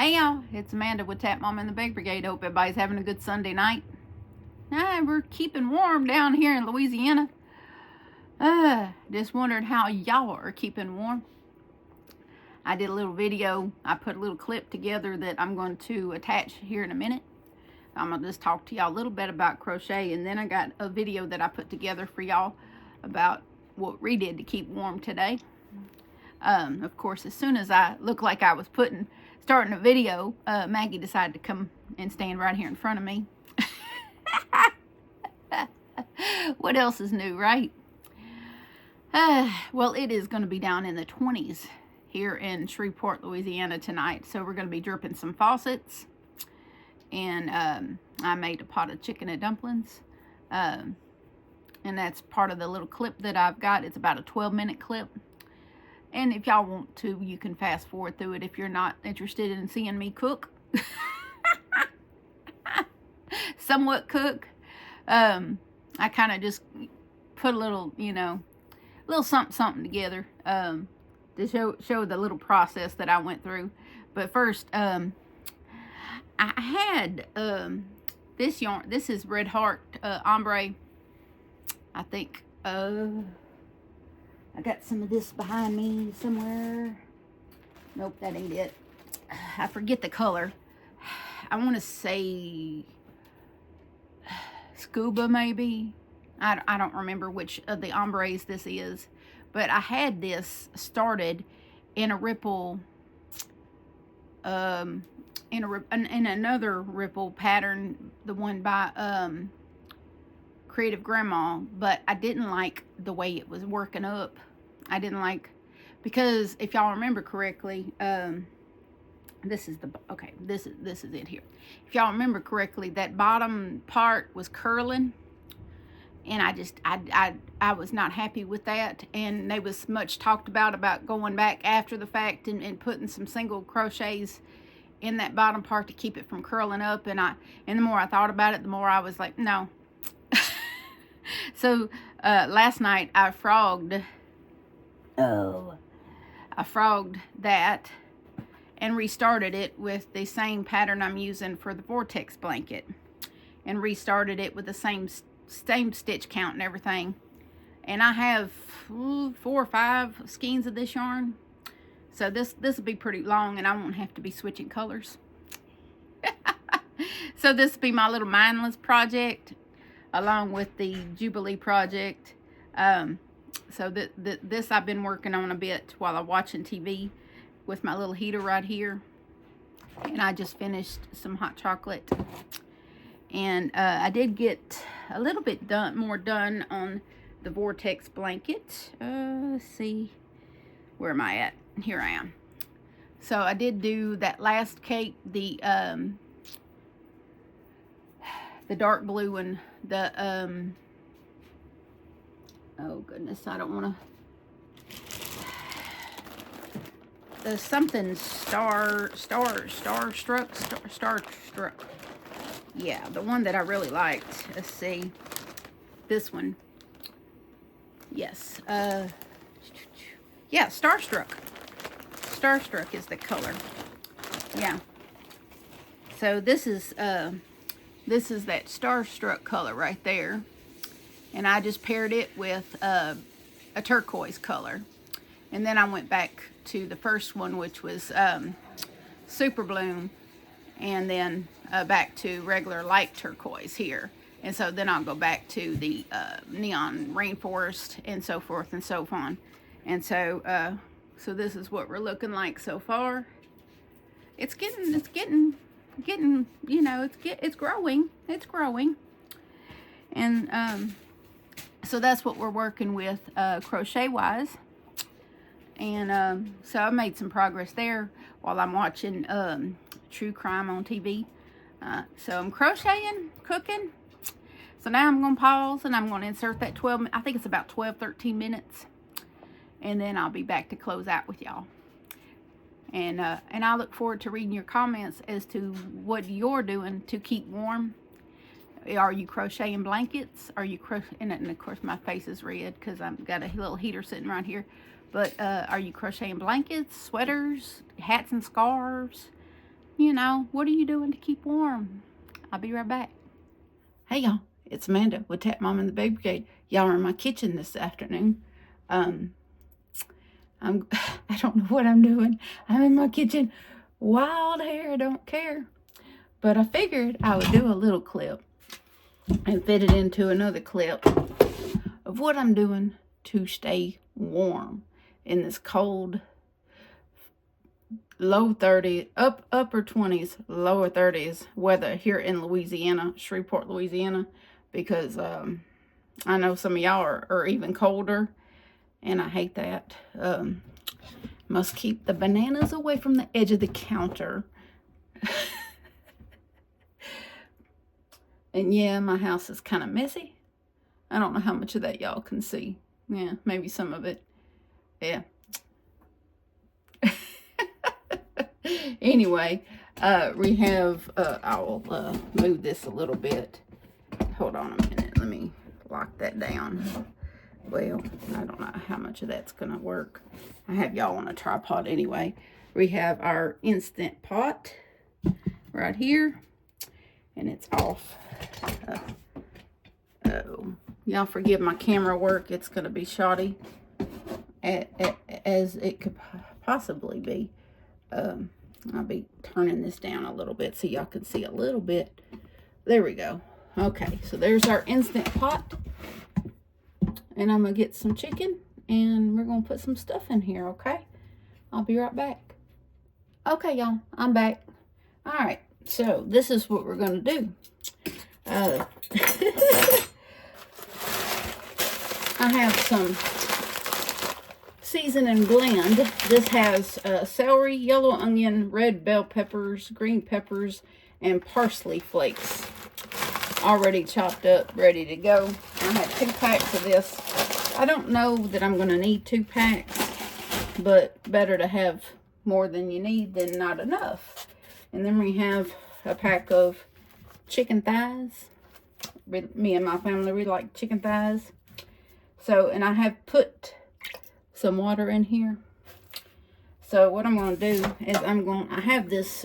Hey y'all, it's Amanda with Tap Mom and the Bake Brigade. Hope everybody's having a good Sunday night. We're keeping warm down here in Louisiana. Just wondered how y'all are keeping warm. I did a little video. I put a little clip together that I'm going to attach here in a minute. I'm going to just talk to y'all a little bit about crochet, and then I got a video that I put together for y'all about what we did to keep warm today. Of course, as soon as I looked like I was starting a video, Maggie decided to come and stand right here in front of me. What else is new, right? Well, it is going to be down in the 20s here in Shreveport, Louisiana tonight. So we're going to be dripping some faucets. And I made a pot of chicken and dumplings. And that's part of the little clip that I've got. It's about a 12-minute clip. And if y'all want to, you can fast forward through it if you're not interested in seeing me cook. Somewhat cook. I kind of just put a little, little something together to show the little process that I went through. But first, I had this yarn. This is Red Heart ombre. I think I got some of this behind me somewhere. Nope, that ain't it. I forget the color. I want to say scuba maybe. I don't remember which of the ombres this is, but I had this started in a ripple, in another ripple pattern, the one by Creative Grandma, but I didn't like the way it was working up. I didn't like, because if y'all remember correctly, this is it here. If y'all remember correctly, that bottom part was curling, and I was not happy with that. And there was much talked about going back after the fact and putting some single crochets in that bottom part to keep it from curling up. And the more I thought about it, the more I was like, no. So last night I frogged that and restarted it with the same pattern I'm using for the vortex blanket, and restarted it with the same stitch count and everything. And I have 4 or 5 skeins of this yarn, so this will be pretty long, and I won't have to be switching colors. So this will be my little mindless project along with the Jubilee project. So this I've been working on a bit while I'm watching TV with my little heater right here. And I just finished some hot chocolate. And I did get a little bit more done on the vortex blanket. Let's see, where am I at? Here I am. So I did do that last cake, the dark blue and the oh goodness, I don't want to, the something starstruck. Yeah, the one that I really liked. Let's see, this one. Yes, yeah, starstruck is the color. Yeah, so this is that starstruck color right there, and I just paired it with a turquoise color, and then I went back to the first one, which was Super Bloom, and then back to regular light turquoise here. And so then I'll go back to the neon rainforest and so forth and so on. And so so this is what we're looking like so far. It's getting it's growing. And so that's what we're working with crochet wise. And so I made some progress there while I'm watching true crime on TV. So I'm crocheting, cooking. So now I'm going to pause, and I'm going to insert that I think it's about 12-13 minutes. And then I'll be back to close out with y'all. And I look forward to reading your comments as to what you're doing to keep warm. Are you crocheting blankets? Are you crocheting? And of course my face is red because I've got a little heater sitting right here. But are you crocheting blankets, sweaters, hats and scarves? you know, what are you doing to keep warm? I'll be right back. Hey, y'all. It's Amanda with Tap Mom and the Baby Brigade. Y'all are in my kitchen this afternoon. I don't know what I'm doing. I'm in my kitchen. Wild hair, don't care. But I figured I would do a little clip and fit it into another clip of what I'm doing to stay warm in this cold, low 30s, upper 20s, lower 30s weather here in Louisiana, Shreveport, Louisiana, because I know some of y'all are even colder, and I hate that. Must keep the bananas away from the edge of the counter. And yeah, my house is kind of messy. I don't know how much of that y'all can see. Yeah, maybe some of it. Yeah. Anyway, we have, I'll move this a little bit. Hold on a minute. Let me lock that down. Well, I don't know how much of that's going to work. I have y'all on a tripod anyway. We have our Instant Pot right here. And it's off. Oh, y'all forgive my camera work. It's going to be shoddy as it could possibly be. I'll be turning this down a little bit so y'all can see a little bit. There we go. Okay, so there's our Instant Pot. And I'm going to get some chicken and we're going to put some stuff in here, okay? I'll be right back. Okay, y'all, I'm back. All right, so this is what we're going to do. I have some season and blend. This has celery, yellow onion, red bell peppers, green peppers, and parsley flakes already chopped up, ready to go. I have 2 packs of this. I don't know that I'm going to need 2 packs, but better to have more than you need than not enough. And then we have a pack of chicken thighs. Me and my family, we like chicken thighs. So, and I have put some water in here. So what I'm going to do is I have this,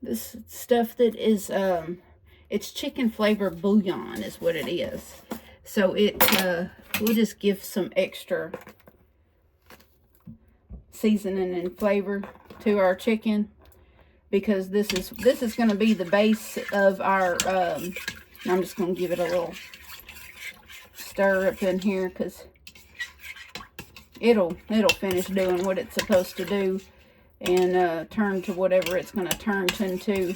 this stuff that is, it's chicken flavor bouillon is what it is. So it, we'll just give some extra seasoning and flavor to our chicken, because this is going to be the base of our, I'm just going to give it a little stir up in here, because it'll finish doing what it's supposed to do and turn to whatever it's going to turn into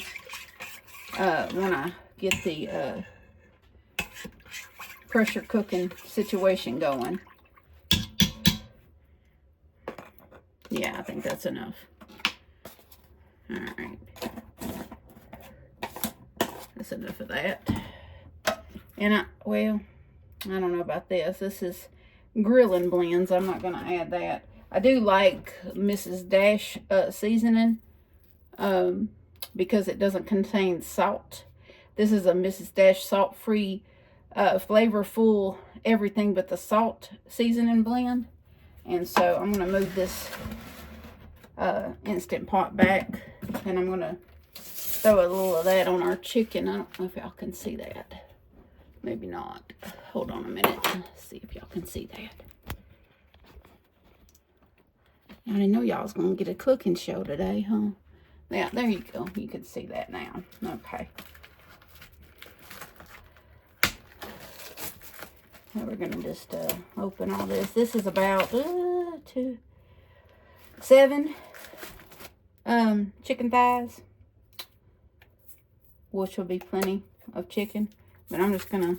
when I get the pressure cooking situation going. Yeah, I think that's enough. All right. That's enough of that. And well, I don't know about this. This is grilling blends. I'm not going to add that. I do like Mrs. Dash seasoning because it doesn't contain salt. This is a Mrs. Dash salt-free, flavorful, everything but the salt seasoning blend. And so I'm going to move this Instant Pot back, and I'm going to throw a little of that on our chicken. I don't know if y'all can see that. Maybe not. Hold on a minute. Let's see if y'all can see that. I didn't know y'all was going to get a cooking show today, huh? Yeah, there you go. You can see that now. Okay. Now we're going to just open all this. This is about 7 chicken thighs, which will be plenty of chicken. But I'm just going to,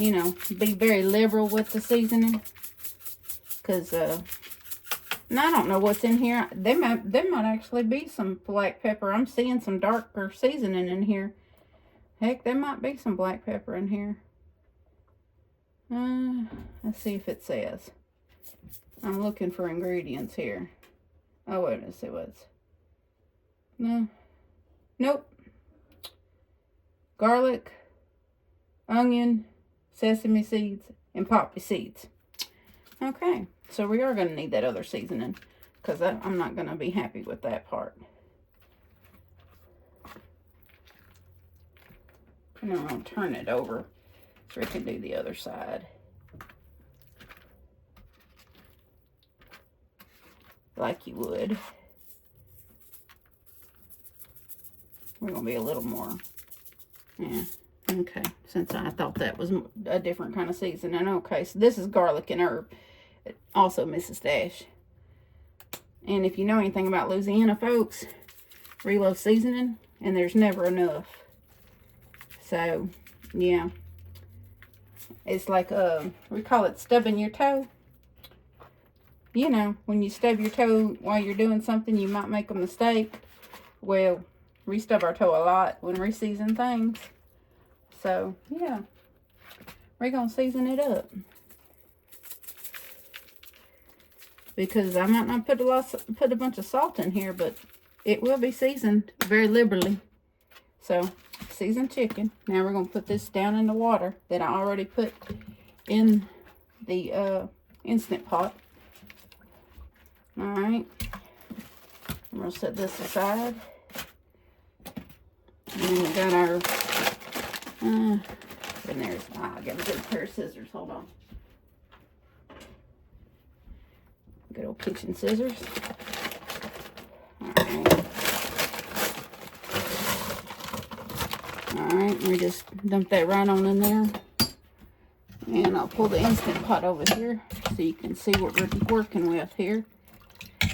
you know, be very liberal with the seasoning. Because, and I don't know what's in here. There might actually be some black pepper. I'm seeing some darker seasoning in here. Heck, there might be some black pepper in here. Let's see if it says. I'm looking for ingredients here. Oh, wait, let's see what's. No. Nope. Garlic, onion, sesame seeds, and poppy seeds. Okay, so we are going to need that other seasoning. because I'm not going to be happy with that part. And I'm going to turn it over so we can do the other side. Like you would. We're going to be a little more. Yeah. Okay. Since I thought that was a different kind of seasoning. Okay. So this is garlic and herb. Also Mrs. Dash. And if you know anything about Louisiana, folks, we love seasoning. And there's never enough. So, yeah. It's like, we call it stubbing your toe. You know, when you stub your toe while you're doing something, you might make a mistake. Well, we stub our toe a lot when we season things. So, yeah. We're going to season it up. Because I might not put a bunch of salt in here, but it will be seasoned very liberally. So, seasoned chicken. Now we're going to put this down in the water that I already put in the Instant Pot. Alright. I'm going to set this aside. And then we got our, and there's, I got a good pair of scissors. Hold on. Good old kitchen scissors. Alright. Alright, we just dump that right on in there. And I'll pull the Instant Pot over here so you can see what we're working with here.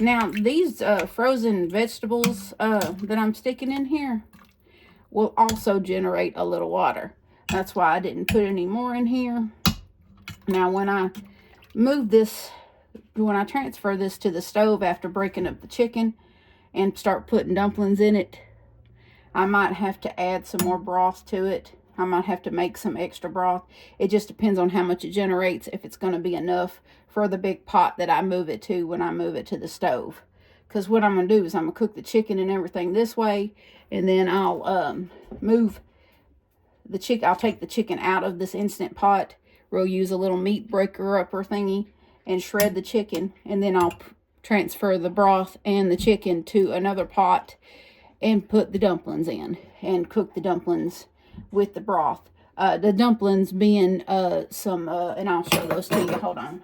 Now, these frozen vegetables that I'm sticking in here will also generate a little water. That's why I didn't put any more in here. Now, when I transfer this to the stove after breaking up the chicken and start putting dumplings in it, I might have to add some more broth to it. I might have to make some extra broth. It just depends on how much it generates, if it's going to be enough for the big pot that I move it to when I move it to the stove. Because what I'm going to do is I'm going to cook the chicken and everything this way, and then I'll move the chicken. I'll take the chicken out of this Instant Pot. We'll use a little meat breaker upper thingy and shred the chicken, and then I'll transfer the broth and the chicken to another pot and put the dumplings in and cook the dumplings with the broth. The dumplings being and I'll show those to you. Hold on.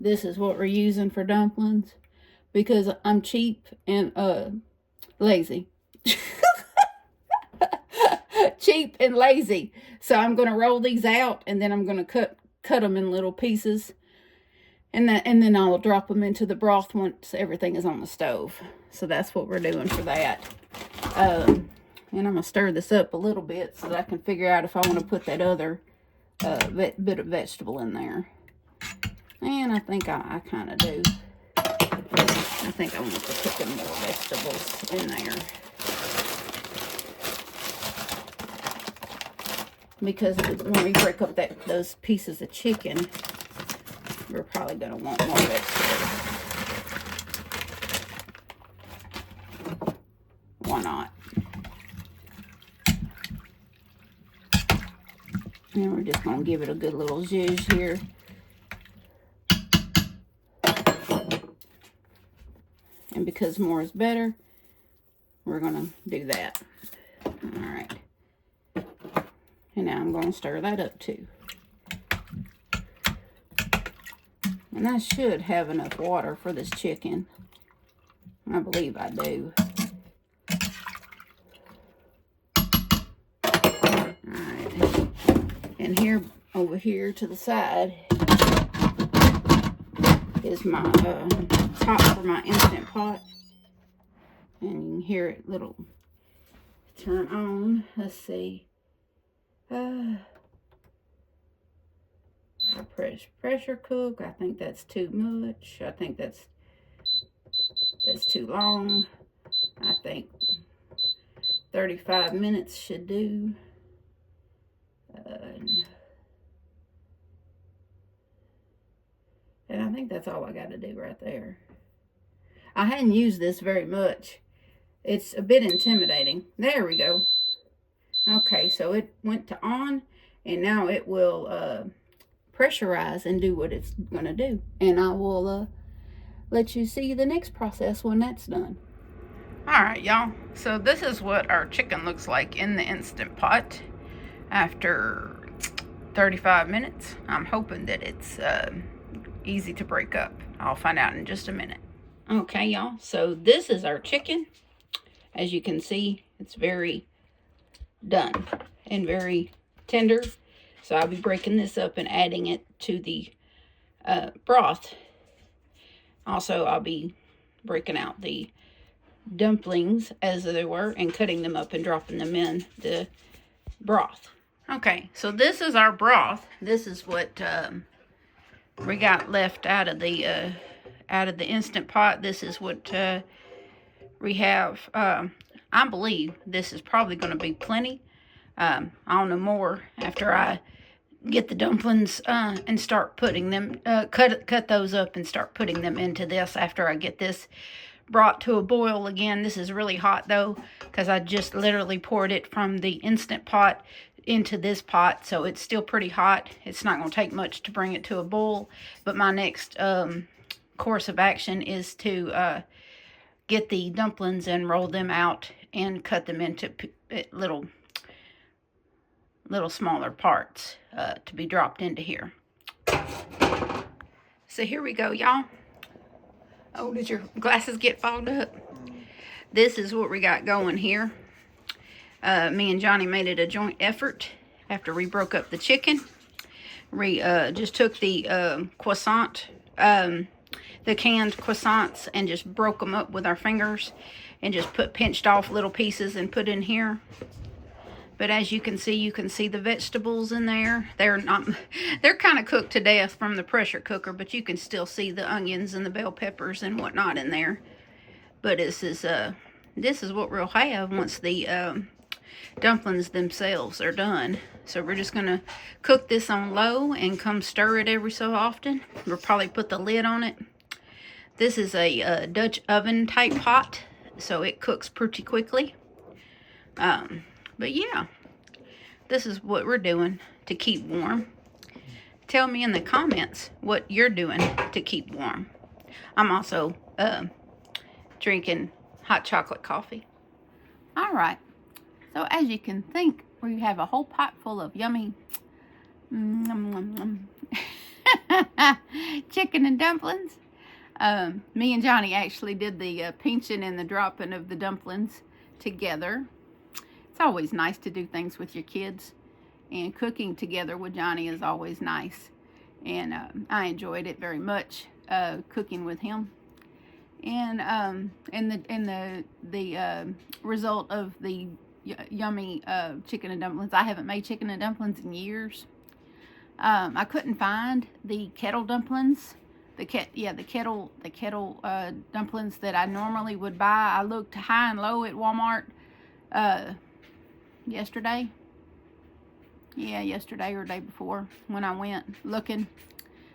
This is what we're using for dumplings because I'm cheap and lazy. Cheap and lazy. So I'm going to roll these out, and then I'm going to cut them in little pieces. And then I'll drop them into the broth once everything is on the stove. So that's what we're doing for that. And I'm going to stir this up a little bit so that I can figure out if I want to put that other bit of vegetable in there. And I think I kind of do. I think I want to put some more vegetables in there. Because when we break up those pieces of chicken, we're probably going to want more vegetables. Why not? And we're just going to give it a good little zhuzh here. And because more is better, we're going to do that. All right. And now I'm going to stir that up too. And I should have enough water for this chicken. I believe I do. Alright. And here, over here to the side, is my top for my Instant Pot. And you can hear it little turn on. Let's see. Pressure cook. I think that's too much. I think that's too long. I think 35 minutes should do. And I think that's all I got to do right there. I hadn't used this very much. It's a bit intimidating. There we go. Okay, so it went to on, and now it will pressurize and do what it's going to do. And I will let you see the next process when that's done. Alright, y'all. So this is what our chicken looks like in the Instant Pot after 35 minutes. I'm hoping that it's easy to break up. I'll find out in just a minute. Okay, y'all. So this is our chicken. As you can see, it's very done and very tender. So I'll be breaking this up and adding it to the broth. Also, I'll be breaking out the dumplings as they were and cutting them up and dropping them in the broth. Okay, so this is our broth. This is what we got left out of the Instant Pot. This is what we have. I believe this is probably going to be plenty. I'll know more after I get the dumplings and start putting them, cut those up and start putting them into this after I get this brought to a boil again. This is really hot though, because I just literally poured it from the Instant Pot into this pot, so it's still pretty hot. It's not going to take much to bring it to a boil, but my next course of action is to get the dumplings and roll them out and cut them into little smaller parts to be dropped into here. So here we go, y'all. Oh, did your glasses get fogged up? This is what we got going here. Me and Johnny made it a joint effort after we broke up the chicken. We just took the croissant, the canned croissants, and just broke them up with our fingers and just pinched off little pieces and put in here. But as you can see the vegetables in there. They're kind of cooked to death from the pressure cooker, but you can still see the onions and the bell peppers and whatnot in there. But this is what we'll have once the dumplings themselves are done. So we're just gonna cook this on low and come stir it every so often. We'll probably put the lid on it. This is a Dutch oven type pot, so it cooks pretty quickly. But yeah, this is what we're doing to keep warm. Tell me in the comments what you're doing to keep warm. I'm also drinking hot chocolate coffee. All right, so as you can think, we have a whole pot full of yummy chicken and dumplings. Me and Johnny actually did the pinching and the dropping of the dumplings together. It's always nice to do things with your kids, and cooking together with Johnny is always nice, and I enjoyed it very much, cooking with him. And the result of the yummy chicken and dumplings. I haven't made chicken and dumplings in years. I couldn't find the kettle dumplings. The kettle dumplings that I normally would buy. I looked high and low at Walmart yesterday. Yeah, yesterday or day before when I went looking,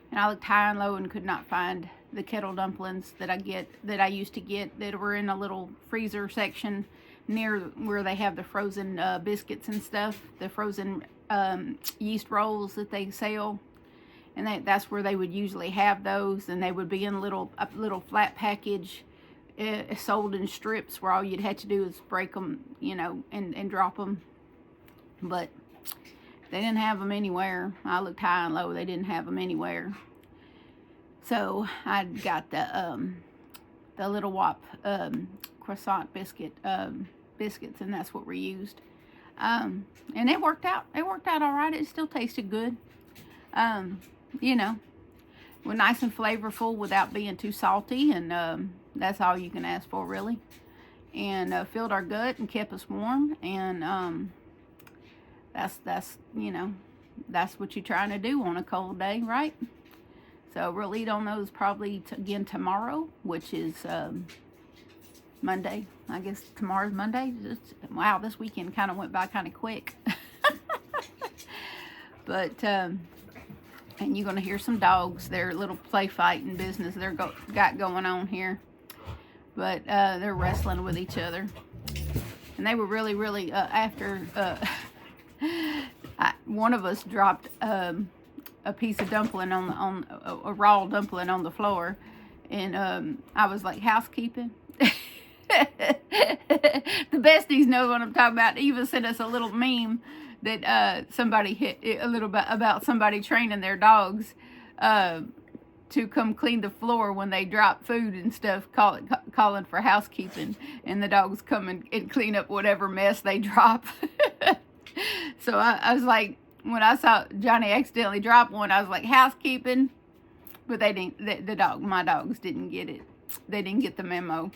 and I looked high and low and could not find the kettle dumplings that I used to get that were in a little freezer section near where they have the frozen biscuits and stuff, the frozen yeast rolls that they sell. And that's where they would usually have those, and they would be in a little flat package, sold in strips, where all you'd have to do is break them, and drop them. But they didn't have them anywhere. I looked high and low; they didn't have them anywhere. So I got the little Wop croissant biscuits, and that's what we used. And it worked out. It worked out all right. It still tasted good. Were nice and flavorful without being too salty, and that's all you can ask for, really. And filled our gut and kept us warm, and that's what you're trying to do on a cold day, right? So we'll eat on those probably again tomorrow, which is Monday. I guess tomorrow's Monday. Wow, this weekend kind of went by kind of quick. But and you're going to hear some dogs. Their little play fighting business they're got going on here. But they're wrestling with each other. And they were really, really, after one of us dropped a piece of dumpling on a raw dumpling on the floor, and I was like, housekeeping. The besties know what I'm talking about. They even sent us a little meme that somebody hit a little bit about somebody training their dogs to come clean the floor when they drop food and stuff, calling for housekeeping, and the dogs come and clean up whatever mess they drop. So I was like, when I saw Johnny accidentally drop one, I was like, housekeeping. But they didn't. My dogs didn't get it. They didn't get the memo.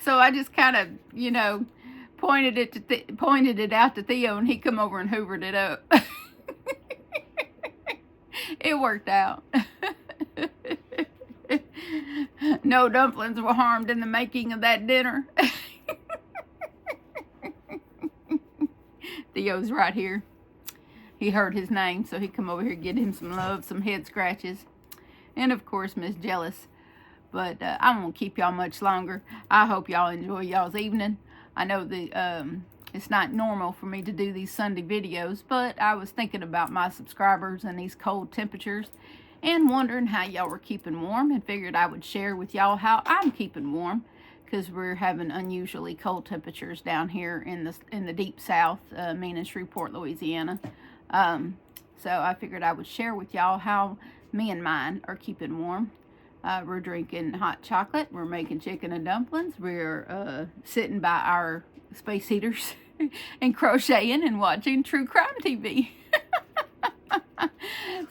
So I just kind of, you know, pointed it out to Theo, and he come over and hoovered it up. It worked out. No dumplings were harmed in the making of that dinner. Theo's right here. He heard his name, so he come over here, get him some love, some head scratches. And of course, Miss Jealous. But I won't keep y'all much longer. I hope y'all enjoy y'all's evening. I know that it's not normal for me to do these Sunday videos, but I was thinking about my subscribers and these cold temperatures and wondering how y'all were keeping warm, and figured I would share with y'all how I'm keeping warm, because we're having unusually cold temperatures down here in the deep south, meaning Shreveport, Louisiana. So I figured I would share with y'all how me and mine are keeping warm. We're drinking hot chocolate. We're making chicken and dumplings. We're sitting by our space heaters and crocheting and watching true crime TV.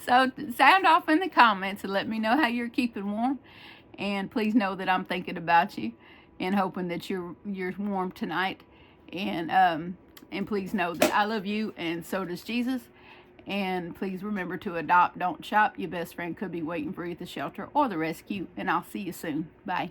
So sound off in the comments and let me know how you're keeping warm. And please know that I'm thinking about you and hoping that you're warm tonight. And please know that I love you, and so does Jesus. And please remember to adopt, don't shop. Your best friend could be waiting for you at the shelter or the rescue. And I'll see you soon. Bye.